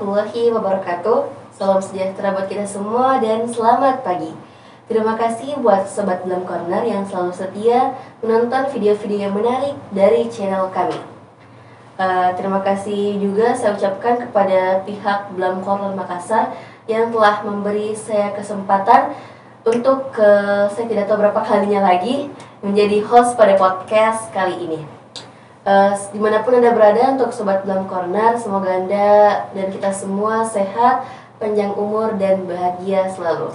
warahmatullahi wabarakatuh. Salam sejahtera buat kita semua dan selamat pagi. Terima kasih buat Sobat Blam Corner yang selalu setia menonton video-video yang menarik dari channel kami. Terima kasih juga saya ucapkan kepada pihak Blam Corner Makassar yang telah memberi saya kesempatan untuk saya tidak tahu berapa kalinya lagi menjadi host pada podcast kali ini. Dimanapun Anda berada, untuk Sobat Blam Corner, semoga Anda dan kita semua sehat, panjang umur, dan bahagia selalu.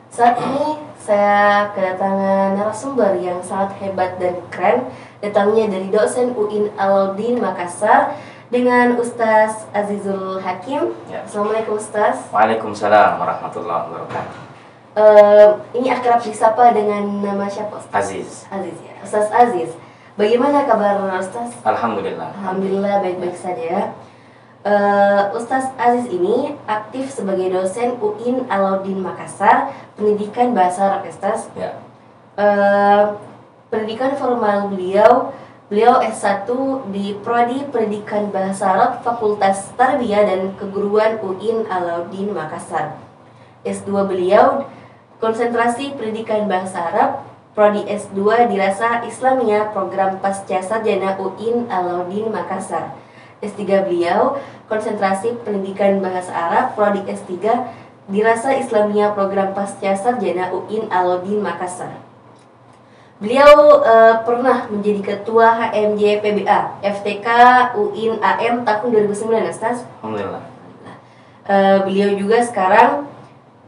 Saat ini saya kedatangan narasumber yang sangat hebat dan keren. Datangnya dari dosen UIN Alauddin Makassar dengan Ustaz Azizul Hakim. Ya. Assalamualaikum Ustaz. Waalaikumsalam warahmatullahi wabarakatuh. Ini akrab disapa dengan nama siapa Ustaz? Aziz. Aziz ya. Ustaz Aziz. Bagaimana kabar Ustaz? Alhamdulillah. Alhamdulillah baik-baik saja. Ustaz Aziz ini aktif sebagai dosen UIN Alauddin Makassar, pendidikan bahasa Arab Ustaz. Ya. Pendidikan formal beliau S1 di Prodi Pendidikan Bahasa Arab Fakultas Tarbiyah dan Keguruan UIN Alauddin Makassar. S2 beliau konsentrasi Pendidikan Bahasa Arab, Prodi S2 Dirasa Islamiyah Program Pasca Sarjana UIN Alauddin Makassar. S3 beliau konsentrasi Pendidikan Bahasa Arab, Prodi S3 Dirasa Islamiyah Program Pasca Sarjana UIN Alauddin Makassar. Beliau pernah menjadi Ketua HMJ PBA FTK UIN AM tahun 2009, Ustaz. Alhamdulillah. Beliau juga sekarang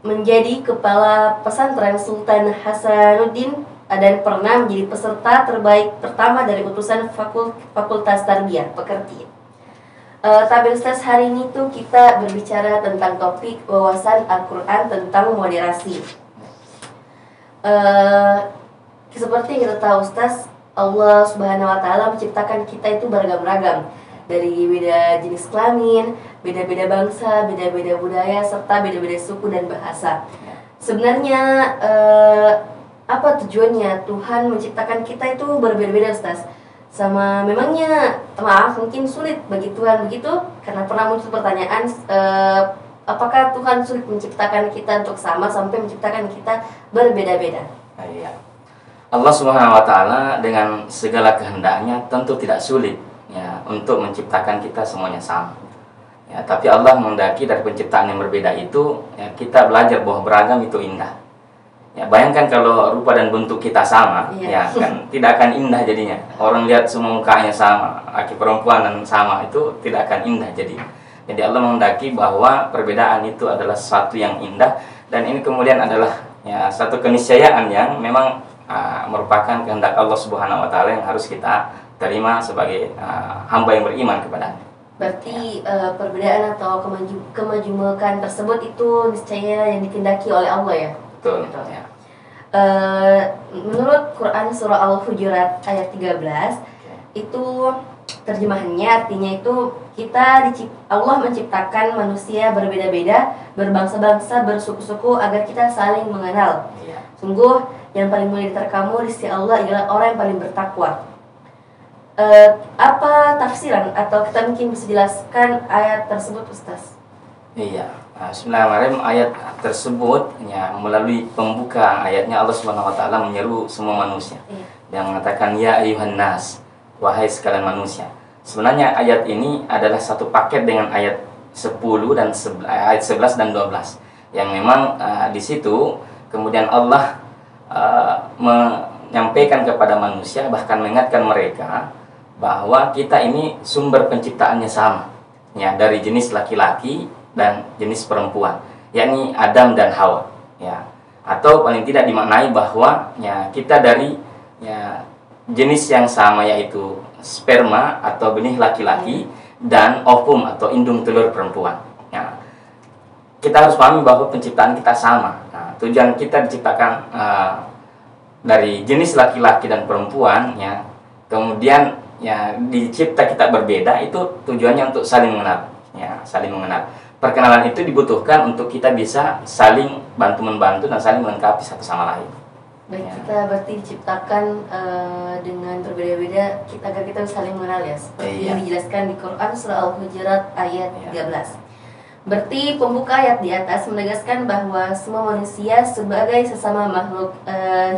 menjadi Kepala Pesantren Sultan Hasanuddin dan pernah menjadi peserta terbaik pertama dari utusan Fakultas Tarbiyah Pekerti. Tapi Ustaz, hari ini tuh kita berbicara tentang topik wawasan Al-Quran tentang moderasi. Seperti yang kita tahu Ustaz, Allah Subhanahu wa Ta'ala menciptakan kita itu beragam-ragam, dari beda jenis kelamin, beda-beda bangsa, beda-beda budaya, serta beda-beda suku dan bahasa. Sebenarnya apa tujuannya Tuhan menciptakan kita itu berbeda-beda Ustaz? Sama memangnya, maaf, mungkin sulit bagi Tuhan begitu? Karena pernah muncul pertanyaan, apakah Tuhan sulit menciptakan kita untuk sama sampai menciptakan kita berbeda-beda? Iya. Allah Subhanahu wa Ta'ala dengan segala kehendaknya tentu tidak sulit ya untuk menciptakan kita semuanya sama. Ya, tapi Allah menghendaki dari penciptaan yang berbeda itu ya, kita belajar bahwa beragam itu indah. Ya, bayangkan kalau rupa dan bentuk kita sama, ya kan tidak akan indah jadinya. Orang lihat semua mukanya sama, laki perempuan dan sama, itu tidak akan indah jadi. Jadi Allah menghendaki bahwa perbedaan itu adalah sesuatu yang indah, dan ini kemudian adalah ya satu keniscayaan yang memang merupakan kehendak Allah Subhanahu wa Ta'ala yang harus kita terima sebagai hamba yang beriman kepadanya. Berarti perbedaan atau kemajumukan tersebut itu niscaya yang dikehendaki oleh Allah ya? Betul. Betul. Ya. Menurut Quran surah Al-Hujurat ayat 13 itu terjemahannya artinya itu Allah menciptakan manusia berbeda-beda, berbangsa-bangsa, bersuku-suku agar kita saling mengenal. Sungguh yang paling mulia di antara kamu di sisi Allah adalah orang yang paling bertakwa. Apa tafsiran atau kita mungkin bisa jelaskan ayat tersebut Ustaz? Iya. Bismillahirrahmanirrahim. Ayat tersebut ya, melalui pembuka ayatnya Allah Subhanahu wa Ta'ala menyeru semua manusia. Yang mengatakan ya ayuhan nas, wahai sekalian manusia. Sebenarnya ayat ini adalah satu paket dengan ayat 10 dan ayat 11 dan 12 yang memang di situ kemudian Allah menyampaikan kepada manusia, bahkan mengingatkan mereka bahwa kita ini sumber penciptaannya sama ya, dari jenis laki-laki dan jenis perempuan, yakni Adam dan Hawa ya. Atau paling tidak dimaknai bahwa ya kita dari ya jenis yang sama, yaitu sperma atau benih laki-laki dan ovum atau indung telur perempuan ya. Kita harus pahami bahwa penciptaan kita sama. Nah, tujuan kita diciptakan dari jenis laki-laki dan perempuan ya. Kemudian ya dicipta kita berbeda, itu tujuannya untuk saling mengenal ya, saling mengenal. Perkenalan itu dibutuhkan untuk kita bisa saling bantu-membantu dan saling melengkapi satu sama lain. Baik, ya. Kita berarti diciptakan dengan berbeda-beda agar kita saling mengenal ya. Seperti yang dijelaskan di Quran surah Al-Hujurat ayat 13. Berarti pembuka ayat di atas menegaskan bahwa semua manusia sebagai sesama makhluk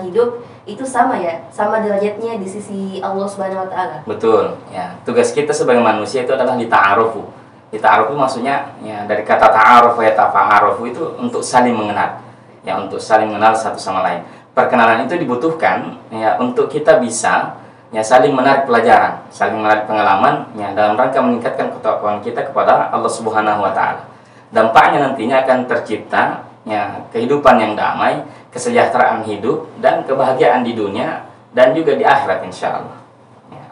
hidup itu sama ya, sama derajatnya di sisi Allah Subhanahu wa taala. Betul, ya. Tugas kita sebagai manusia itu adalah lita'arufu. Lita'arufu maksudnya ya dari kata ta'aruf ya tafa'arufu itu untuk saling mengenal. Ya, untuk saling mengenal satu sama lain. Perkenalan itu dibutuhkan ya untuk kita bisa ya saling menarik pelajaran, saling menarik pengalaman ya dalam rangka meningkatkan ketakwaan kita kepada Allah Subhanahu wa taala. Dampaknya nantinya akan tercipta ya kehidupan yang damai, kesejahteraan hidup dan kebahagiaan di dunia dan juga di akhirat insya Allah. Ya.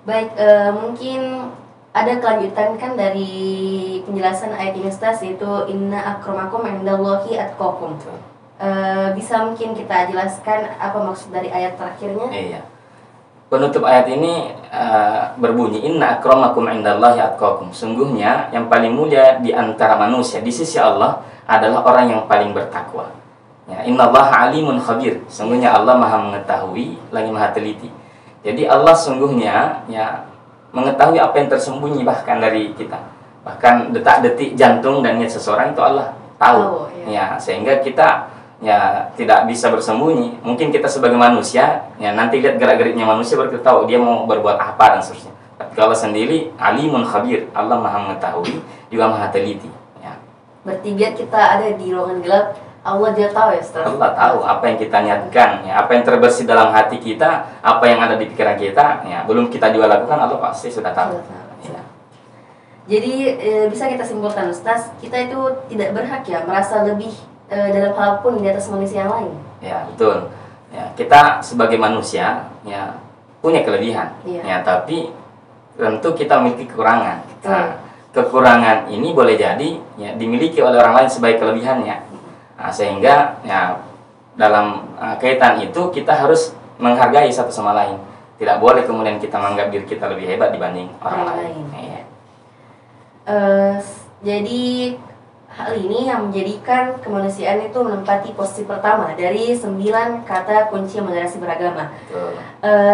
Baik, mungkin ada kelanjutan kan dari penjelasan ayat ini Ustaz, yaitu inna akramakum indallahi atqakum. Bisa mungkin kita jelaskan apa maksud dari ayat terakhirnya? Iya. Penutup ayat ini berbunyi inna akramakum indallahi atqakum. Sungguhnya yang paling mulia di antara manusia di sisi Allah adalah orang yang paling bertakwa. Ya, innallaha alimun khabir. Sungguhnya Allah Maha mengetahui lagi Maha teliti. Jadi Allah sungguhnya ya mengetahui apa yang tersembunyi bahkan dari kita. Bahkan detak-detik jantung dan niat seseorang itu Allah tahu. Ya, sehingga kita ya tidak bisa bersembunyi. Mungkin kita sebagai manusia ya nanti lihat gerak-geriknya manusia baru kita tahu dia mau berbuat apa dan seterusnya. Tapi kalau sendiri alimun khabir, Allah Maha mengetahui juga Maha teliti ya. Berarti biar kita ada di ruangan gelap, Allah dia tahu ya Ustaz. Allah tahu apa yang kita niatkan ya, apa yang terbersih dalam hati kita, apa yang ada di pikiran kita ya, belum kita juga lakukan Allah pasti sudah tahu. Ya. Jadi bisa kita simpulkan Ustaz, kita itu tidak berhak ya merasa lebih dalam hal pun di atas manusia yang lain. Ya, betul. Ya, kita sebagai manusia ya punya kelebihan. Ya, tapi tentu kita memiliki kekurangan. Nah, kekurangan ini boleh jadi ya dimiliki oleh orang lain sebagai kelebihannya. Nah, sehingga ya dalam kaitan itu kita harus menghargai satu sama lain. Tidak boleh kemudian kita menganggap diri kita lebih hebat dibanding orang lain. Ya. Jadi hal ini yang menjadikan kemanusiaan itu menempati posisi pertama dari 9 kata kunci moderasi beragama.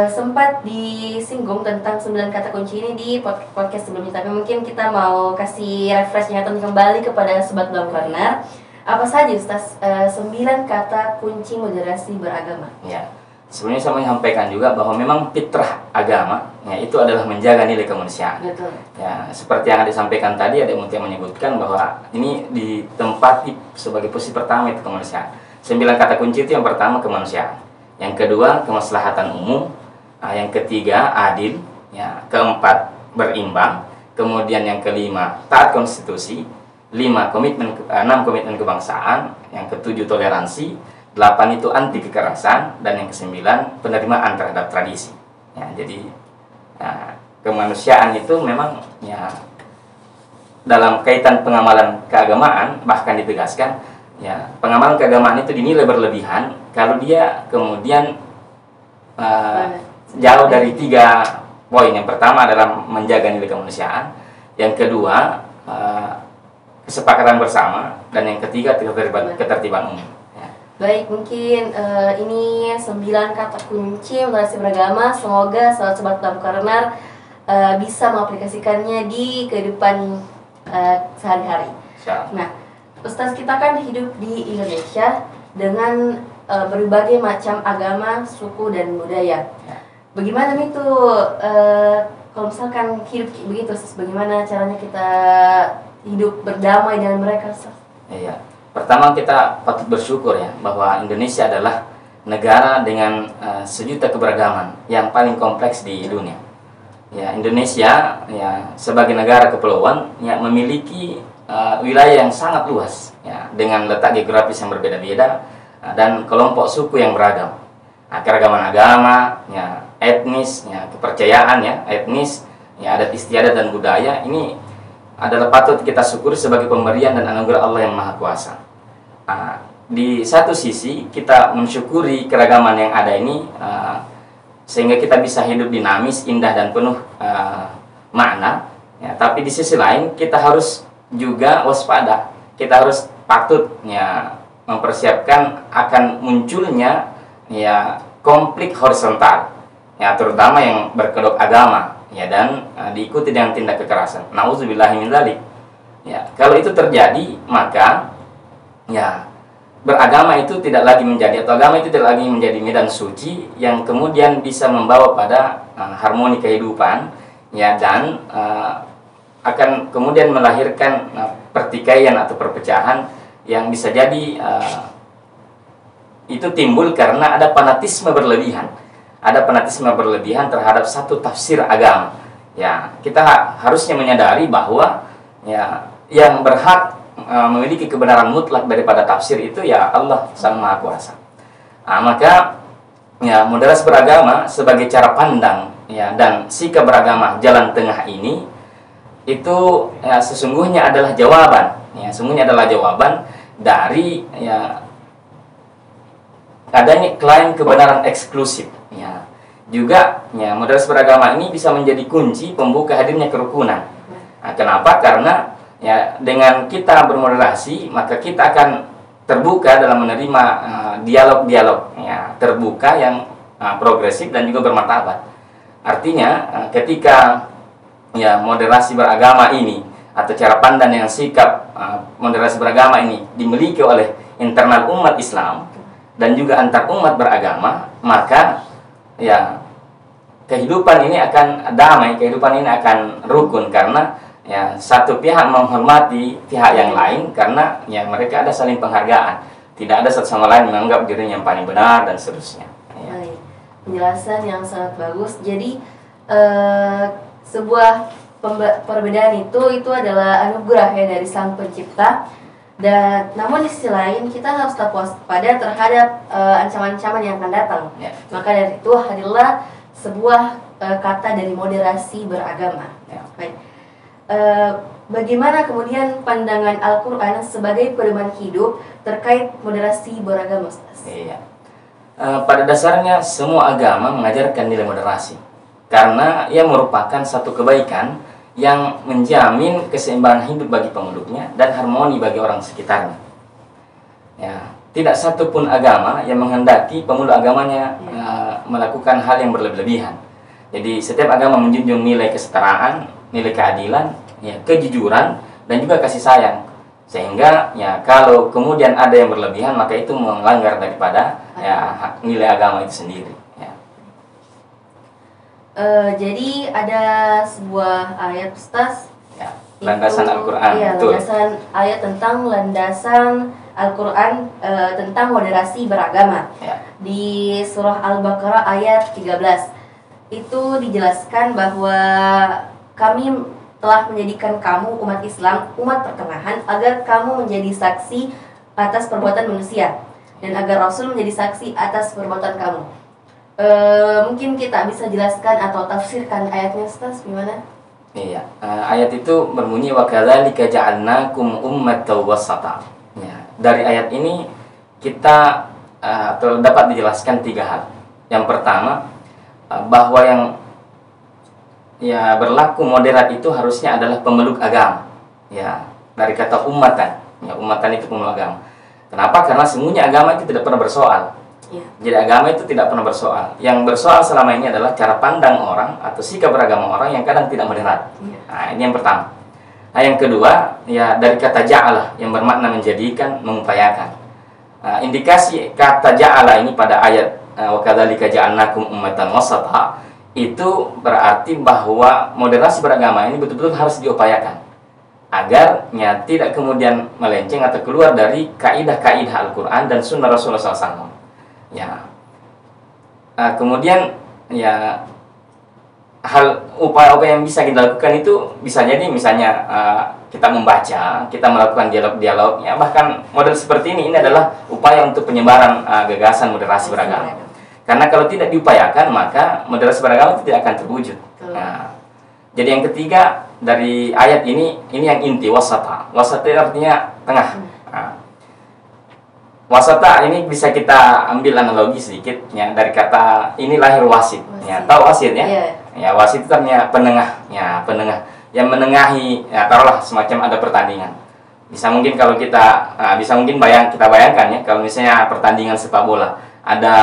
Sempat disinggung tentang 9 kata kunci ini di podcast sebelumnya, tapi mungkin kita mau kasih refresh ingatan kembali kepada Sobat Dalam Corner. Apa saja Ustaz 9 kata kunci moderasi beragama? Ya. Sebenarnya saya menyampaikan juga bahwa memang fitrah agama ya itu adalah menjaga nilai kemanusiaan. Betul. Ya, seperti yang disampaikan tadi ada yang menyebutkan bahwa ini ditempati sebagai posisi pertama itu kemanusiaan. 9 kata kunci itu yang pertama kemanusiaan, yang kedua kemaslahatan umum, yang ketiga adil, ya, keempat berimbang, kemudian yang kelima taat konstitusi, 6 komitmen kebangsaan, yang ketujuh toleransi, 8 itu anti kekerasan, dan yang ke-9 penerimaan terhadap tradisi. Ya, jadi kemanusiaan itu memang ya dalam kaitan pengamalan keagamaan bahkan ditegaskan ya pengamalan keagamaan itu dinilai berlebihan kalau dia kemudian jauh dari 3 poin. Yang pertama adalah menjaga nilai kemanusiaan, yang kedua kesepakatan bersama, dan yang ketiga ketertiban umum. Baik, mungkin ini 9 kata kunci moderasi beragama. Semoga sobat Dalam Corner bisa mengaplikasikannya di kehidupan sehari-hari. Nah, Ustaz, kita kan hidup di Indonesia dengan berbagai macam agama, suku, dan budaya. Bagaimana itu kalau misalkan hidup begitu, Ustaz, bagaimana caranya kita hidup berdamai dengan mereka, Ustaz? Iya. Pertama kita patut bersyukur ya bahwa Indonesia adalah negara dengan sejuta keberagaman yang paling kompleks di dunia. Ya, Indonesia ya sebagai negara kepulauan ya memiliki wilayah yang sangat luas ya dengan letak geografis yang berbeda-beda dan kelompok suku yang beragam. Keragaman agama, ya etnis, ya kepercayaan ya etnis, ya adat istiadat dan budaya ini adalah patut kita syukuri sebagai pemberian dan anugerah Allah yang Maha Kuasa. Di satu sisi kita mensyukuri keragaman yang ada ini sehingga kita bisa hidup dinamis, indah dan penuh makna ya, tapi di sisi lain kita harus juga waspada, kita harus patut ya mempersiapkan akan munculnya ya konflik horizontal ya terutama yang berkedok agama ya dan diikuti dengan tindak kekerasan. Nauzubillahi min dzalik. Ya, kalau itu terjadi, maka ya beragama itu tidak lagi menjadi, atau agama itu tidak lagi menjadi medan suci yang kemudian bisa membawa pada harmoni kehidupan, ya, dan akan kemudian melahirkan pertikaian atau perpecahan yang bisa jadi itu timbul karena ada fanatisme berlebihan. Ada fanatisme berlebihan terhadap satu tafsir agama. Ya, kita harusnya menyadari bahwa ya yang berhak memiliki kebenaran mutlak daripada tafsir itu ya Allah Sang Maha Kuasa. Maka ya moderasi beragama sebagai cara pandang ya dan sikap beragama jalan tengah ini itu ya sesungguhnya adalah jawaban, ya sesungguhnya adalah jawaban dari ya adanya klaim kebenaran eksklusif. Ya, juga ya moderasi beragama ini bisa menjadi kunci pembuka hadirnya kerukunan. Kenapa? Karena ya dengan kita bermoderasi maka kita akan terbuka dalam menerima dialog-dialog ya terbuka yang progresif dan juga bermartabat. Artinya ketika ya moderasi beragama ini atau cara pandang yang sikap moderasi beragama ini dimiliki oleh internal umat Islam dan juga antar umat beragama, maka ya kehidupan ini akan damai, kehidupan ini akan rukun karena ya satu pihak menghormati pihak yang lain karena ya mereka ada saling penghargaan, tidak ada satu sama lain menganggap dirinya yang paling benar dan seterusnya. Ya. Baik, penjelasan yang sangat bagus. Jadi sebuah perbedaan itu adalah anugerah ya dari Sang Pencipta. Dan namun di sisi lain kita harus tetap waspada terhadap ancaman-ancaman yang akan datang. Ya. Maka dari itu hadirlah sebuah kata dari moderasi beragama. Ya. Baik. Bagaimana kemudian pandangan Al-Quran sebagai pedoman hidup terkait moderasi beragama, Ustaz? Iya. Pada dasarnya semua agama mengajarkan nilai moderasi karena ia merupakan satu kebaikan yang menjamin keseimbangan hidup bagi pemeluknya dan harmoni bagi orang sekitarnya. Ya, tidak satu pun agama yang menghendaki pemeluk agamanya melakukan hal yang berlebihan. Jadi setiap agama menjunjung nilai kesetaraan, nilai keadilan, ya, kejujuran dan juga kasih sayang. Sehingga ya kalau kemudian ada yang berlebihan maka itu melanggar daripada ya nilai agama itu sendiri. Jadi ada sebuah ayat, Ustaz, ya, landasan Al-Quran. Iya, landasan ayat tentang landasan Al-Quran tentang moderasi beragama. Ya. Di surah Al-Baqarah ayat 13 itu dijelaskan bahwa kami telah menjadikan kamu umat Islam, umat pertengahan, agar kamu menjadi saksi atas perbuatan manusia dan agar Rasul menjadi saksi atas perbuatan kamu. Mungkin kita bisa jelaskan atau tafsirkan ayatnya, Ustaz, gimana? Iya, ayat itu berbunyi wa kadzalika ja'alnakum ummatan wasata. Ya, dari ayat ini kita dapat dijelaskan 3 hal. Yang pertama, bahwa yang ya berlaku moderat itu harusnya adalah pemeluk agama. Ya, dari kata ummatan. Ya, ummatan itu pemeluk agama. Kenapa? Karena semuanya agama itu tidak pernah bersoal. Ya. Jadi agama itu tidak pernah bersoal. Yang bersoal selama ini adalah cara pandang orang atau sikap beragama orang yang kadang tidak moderat. Ya. Nah, ini yang pertama. Nah, yang kedua, ya dari kata ja'ala yang bermakna menjadikan, mengupayakan. Indikasi kata ja'ala ini pada ayat wa kadzalika ja'alnakum ummatan wasata itu berarti bahwa moderasi beragama ini betul-betul harus diupayakan agar ya tidak kemudian melenceng atau keluar dari kaidah-kaidah Al-Quran dan Sunnah Rasulullah SAW. Ya, kemudian ya hal upaya-upaya yang bisa kita lakukan itu bisa jadi misalnya kita membaca, kita melakukan dialog-dialog, ya bahkan model seperti ini adalah upaya untuk penyebaran gagasan moderasi beragama. Karena kalau tidak diupayakan maka moderasi beragama itu tidak akan terwujud. Nah, jadi yang ketiga dari ayat ini yang inti wasata. Wasata artinya tengah. Nah, wasata ini bisa kita ambil analogi sedikit ya dari kata ini lahir wasit. Ya, tahu wasit ya? Yeah. Ya, wasit itu artinya penengah, ya, penengah yang menengahi, ya taruhlah semacam ada pertandingan. Bisa mungkin kalau kita kita bayangkan ya kalau misalnya pertandingan sepak bola ada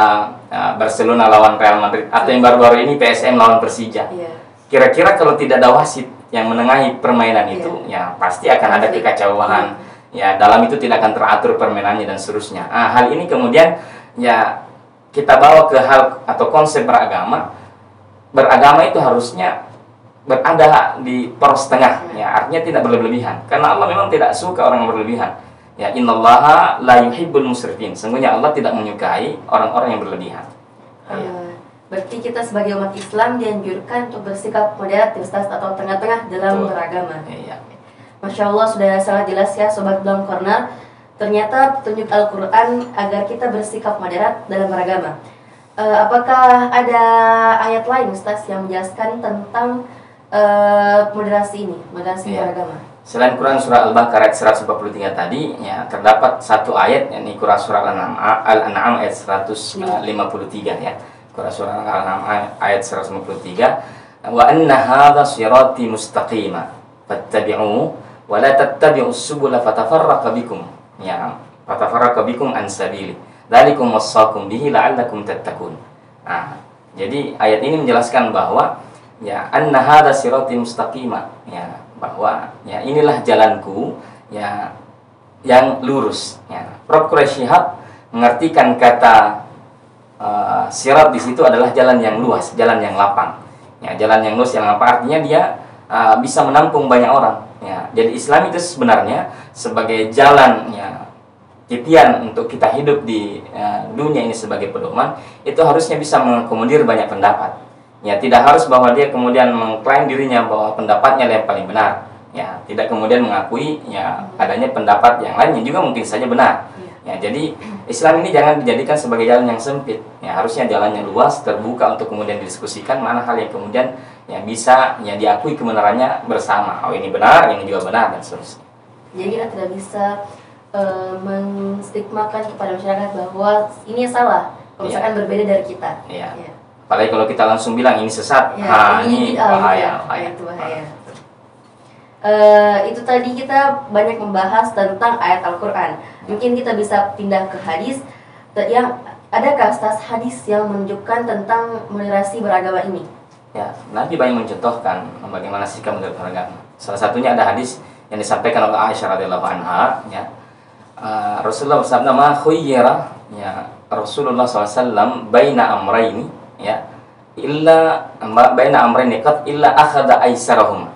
Barcelona lawan Real Madrid atau yang baru-baru ini PSM lawan Persija. Yeah. Kira-kira kalau tidak ada wasit yang menengahi permainan itu, ya pasti akan ada kekacauan. Ya, dalam itu tidak akan teratur permainannya dan seterusnya. Hal ini kemudian ya kita bawa ke hal atau konsep beragama. Beragama itu harusnya berada di poros tengah, ya artinya tidak berlebihan. Karena Allah memang tidak suka orang yang berlebihan. Ya, innallaha la yuhibbul musrifin. Sesungguhnya Allah tidak menyukai orang-orang yang berlebihan. Berarti kita sebagai umat Islam dianjurkan untuk bersikap moderat, Ustaz, atau tengah-tengah dalam beragama. Iya. Masya Allah, sudah sangat jelas ya Sobat Blam Corner. Ternyata petunjuk Al-Quran agar kita bersikap moderat dalam beragama. Apakah ada ayat lain Ustaz yang menjelaskan tentang moderasi ini, moderasi beragama? Selain Quran surah Al-Baqarah ayat 143 tadi, ya terdapat satu ayat, yakni Quran surah Al-An'am ayat 153 ya. Quran surah Al-An'am ayat 153, wa anna hadza sirati mustaqima fattabi'u wa la tattabi'us subula fatafarraqa bikum, ya fatafarraqa bikum an sabili dzalikum wassaqum bihi la'allakum tattaqun. Jadi ayat ini menjelaskan bahwa ya anna hadza sirati mustaqima, ya bahwa ya inilah jalanku ya yang lurus, ya. Prof. Quraish Shihab mengartikan kata sirat di situ adalah jalan yang luas, jalan yang lapang. Ya, jalan yang luas yang lapang artinya dia bisa menampung banyak orang. Ya, jadi Islam itu sebenarnya sebagai jalan ya titian untuk kita hidup di dunia ini sebagai pedoman, itu harusnya bisa mengakomodir banyak pendapat. Ya, tidak harus bahwa dia kemudian mengklaim dirinya bahwa pendapatnya yang paling benar. Ya, tidak kemudian mengakui ya adanya pendapat yang lain yang juga mungkin saja benar. Ya, jadi Islam ini jangan dijadikan sebagai jalan yang sempit. Ya, harusnya jalan yang luas, terbuka untuk kemudian didiskusikan mana hal yang kemudian yang bisa ya diakui kebenarannya bersama. Oh, ini benar, ini juga benar dan seterusnya. Jadi kita tidak bisa menstigmakan kepada masyarakat bahwa ini salah, kalau misalkan berbeda dari kita. Iya. Apalagi kalau kita langsung bilang ini sesat, ini bahaya. Itu bahaya. Itu tadi kita banyak membahas tentang ayat Al-Quran. Mungkin kita bisa pindah ke hadis. Yang adakah Ustaz hadis yang menunjukkan tentang moderasi beragama ini? Ya, Nabi banyak mencontohkan bagaimana sikap beragama. Salah satunya ada hadis yang disampaikan oleh Aisyah radhiyallahu anha. Ya, Rasulullah bersabda, "Ma khuyyira ya Rasulullah SAW baina amrayni ya illa baina amrayni qad illa akhadha aisarahum."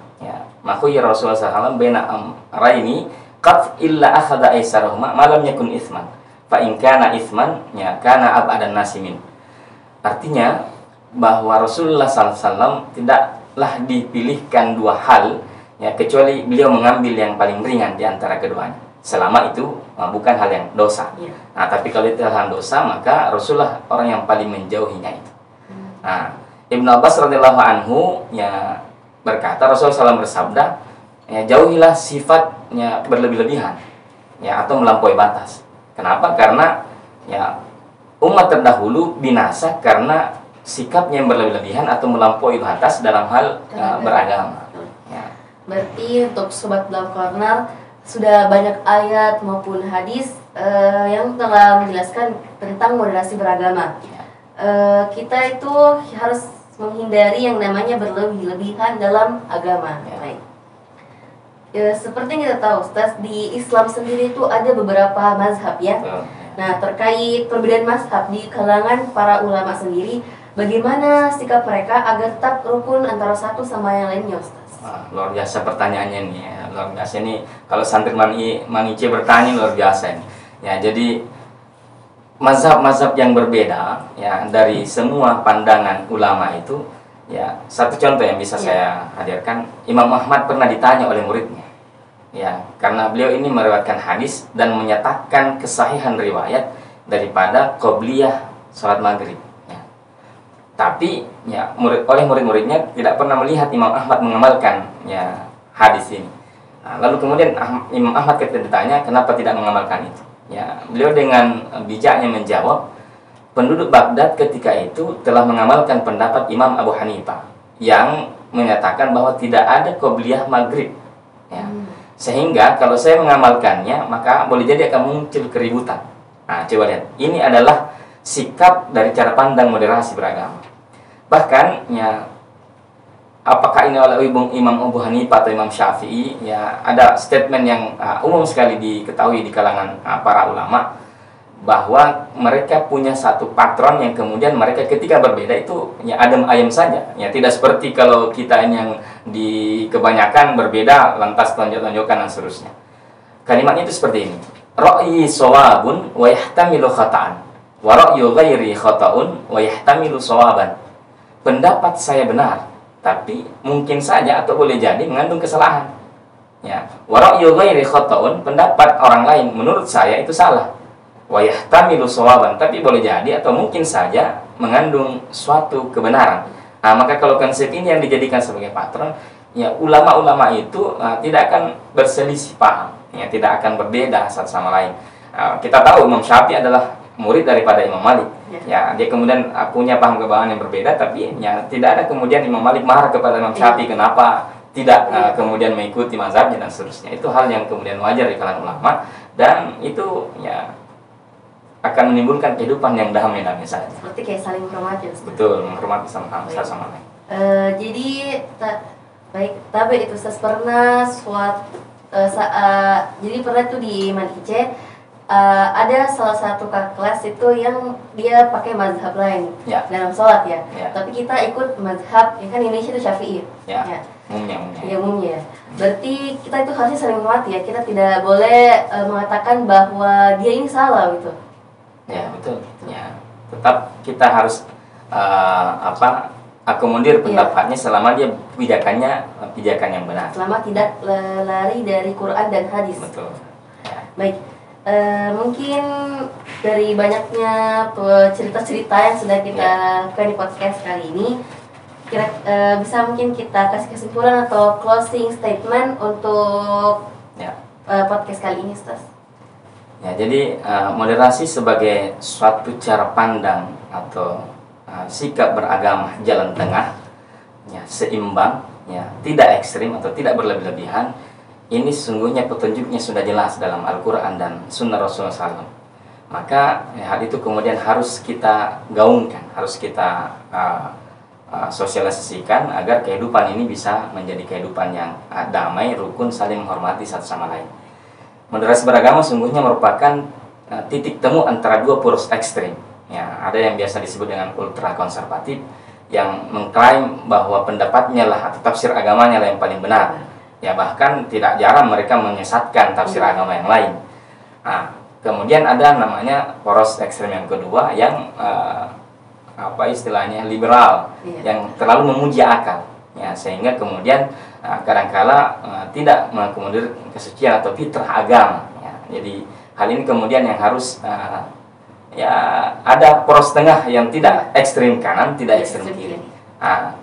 Makhuyyir Rasulullah SAW baina amrayni qad illa akhadha aisarahuma malam yakun itsman fa in kana itsman ya kana abadan nasimin. Artinya bahwa Rasulullah SAW tidaklah dipilihkan dua hal ya kecuali beliau mengambil yang paling ringan di antara keduanya, selama itu bukan hal yang dosa. Tapi kalau itu hal dosa, maka Rasulullah orang yang paling menjauhinya itu. Ibnu Abbas radhiyallahu anhu ya berkata, Rasulullah SAW bersabda, ya, jauhilah sifatnya berlebih-lebihan, ya atau melampaui batas. Kenapa? Karena ya umat terdahulu binasa karena sikapnya yang berlebih-lebihan atau melampaui batas dalam hal beragama. Ya. Berarti untuk Sobat Blam Corner sudah banyak ayat maupun hadis yang telah menjelaskan tentang moderasi beragama. Kita itu harus menghindari yang namanya berlebih-lebihan dalam agama. Baik. Seperti yang kita tahu, Ustaz, di Islam sendiri itu ada beberapa mazhab ya. Nah, terkait perbedaan mazhab di kalangan para ulama sendiri, bagaimana sikap mereka agar tetap rukun antara satu sama yang lainnya, Ustaz? Luar biasa pertanyaannya nih, ya. Luar biasa nih. Kalau santri Manice bertanya luar biasa nih. Ya, jadi mazhab-mazhab yang berbeda ya dari semua pandangan ulama itu ya, satu contoh yang bisa saya hadirkan, Imam Ahmad pernah ditanya oleh muridnya ya, karena beliau ini meriwayatkan hadis dan menyatakan kesahihan riwayat daripada qobliyah salat maghrib ya. Tapi ya oleh murid-muridnya tidak pernah melihat Imam Ahmad mengamalkan ya hadis ini. Lalu kemudian Imam Ahmad ketika ditanya kenapa tidak mengamalkan itu, ya, beliau dengan bijaknya menjawab, penduduk Baghdad ketika itu telah mengamalkan pendapat Imam Abu Hanifah yang menyatakan bahwa tidak ada qobliyah maghrib. Ya. Sehingga kalau saya mengamalkannya, maka boleh jadi akan muncul keributan. Coba lihat, ini adalah sikap dari cara pandang moderasi beragama. Bahkan, ya, apakah ini oleh Imam Abu Hanifah atau Imam Syafi'i, ya ada statement yang umum sekali diketahui di kalangan para ulama, bahwa mereka punya satu patron yang kemudian mereka ketika berbeda itu ya adem ayem saja, ya tidak seperti kalau kita ini yang di kebanyakan berbeda lantas tonjok-tonjokan dan seterusnya. Kalimatnya itu seperti ini: ra'yi shawabun wa yahtamilu khata'an wa ra'yu ghairi khata'un wa yahtamilu shawaban. Pendapat saya benar, tapi mungkin saja atau boleh jadi mengandung kesalahan. Ya, wa ra'yu ghairi khata'un, pendapat orang lain menurut saya itu salah. Wa yahtamilu shawaban, tapi boleh jadi atau mungkin saja mengandung suatu kebenaran. Nah, maka kalau konsep ini yang dijadikan sebagai patron, ya ulama-ulama itu tidak akan berselisih paham, ya tidak akan berbeda satu sama lain. Kita tahu Imam Syafi'i adalah murid daripada Imam Malik. Ya, dia kemudian punya paham kebahagiaan yang berbeda, tapi ya tidak ada kemudian Imam Malik marah kepada Imam Syafi'i kenapa tidak kemudian mengikuti mazhabnya dan seterusnya. Itu hal yang kemudian wajar di kalangan ulama, dan itu ya akan menimbulkan kehidupan yang damai-damai saja. Seperti kayak saling menghormati. Betul, menghormati sama lain. Jadi baik, tapi itu Ustaz pernah jadi pernah tuh di Manice ada salah satu kakak kelas itu yang dia pakai mazhab lain dalam sholat ya. Tapi kita ikut mazhab, ya kan Indonesia itu Syafi'i. Umumnya. Berarti kita itu harusnya saling menghormati ya. Kita tidak boleh mengatakan bahwa dia ini salah gitu. Ya betul. Ya, tetap kita harus akomodir pendapatnya selama dia pijakan yang benar. Selama tidak lari dari Quran dan hadis. Betul. Ya. Baik. Mungkin dari banyaknya cerita-cerita yang sudah kita lakukan di podcast kali ini, bisa mungkin kita kasih kesimpulan atau closing statement untuk podcast kali ini, Ustaz. Ya, jadi moderasi sebagai suatu cara pandang atau sikap beragama jalan tengah, ya, seimbang, ya, tidak ekstrim atau tidak berlebih-lebihan. Ini sesungguhnya petunjuknya sudah jelas dalam Al-Quran dan Sunnah Rasulullah SAW. Maka hal itu kemudian harus kita gaungkan, harus kita sosialisasikan agar kehidupan ini bisa menjadi kehidupan yang damai, rukun, saling menghormati satu sama lain. Moderasi beragama sungguhnya merupakan titik temu antara dua poros ekstrim. Ya, ada yang biasa disebut dengan ultra konservatif yang mengklaim bahwa pendapatnya lah atau tafsir agamanya lah yang paling benar. Ya, bahkan tidak jarang mereka menyesatkan tafsir agama yang lain. Nah, kemudian ada namanya poros ekstrem yang kedua yang istilahnya liberal, yang terlalu memuji akal. Ya, sehingga kemudian kadangkala tidak mengakomodir kesucian atau fitrah agama. Ya, jadi hal ini kemudian yang harus ada poros tengah yang tidak ekstrim kanan, tidak ekstrim kiri.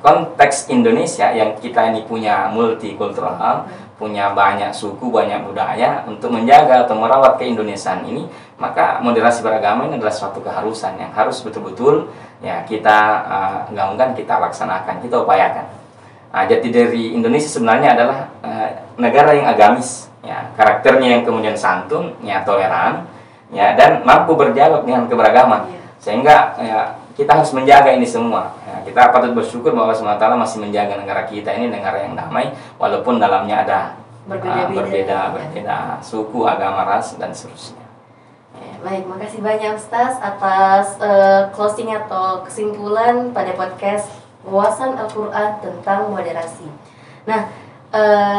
Konteks Indonesia yang kita ini punya multikultural, punya banyak suku, banyak budaya, untuk menjaga atau merawat keindonesiaan ini, maka moderasi beragama ini adalah suatu keharusan yang harus betul-betul ya kita gaungkan, kita laksanakan, kita upayakan. Jati diri Indonesia sebenarnya adalah negara yang agamis, ya, karakternya yang kemudian santun, ya, toleran, ya, dan mampu berdialog dengan keberagaman, sehingga ya, kita harus menjaga ini semua. Ya, kita patut bersyukur bahwa Allah SWT masih menjaga negara kita ini negara yang damai, walaupun dalamnya ada berbeda suku, agama, ras, dan seterusnya. Baik, makasih banyak Ustaz atas closing atau kesimpulan pada podcast Wawasan Al-Quran tentang moderasi. Nah,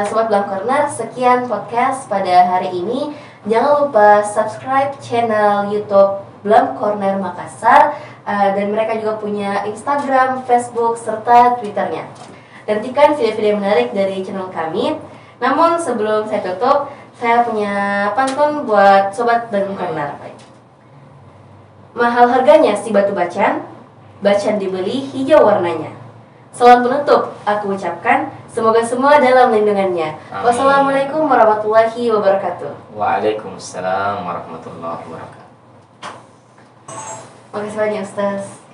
Sobat Blank Corner, sekian podcast pada hari ini. Jangan lupa subscribe channel YouTube Blank Corner Makassar, dan mereka juga punya Instagram, Facebook, serta Twitternya. Nantikan video-video menarik dari channel kami. Namun sebelum saya tutup, saya punya pantun buat Sobat Blank Corner. Mahal harganya si batu bacan, bacan dibeli hijau warnanya. Salam penutup aku ucapkan, semoga semua dalam lindungannya. Wassalamualaikum warahmatullahi wabarakatuh. Waalaikumsalam warahmatullahi wabarakatuh. Makasih banyak Ustaz.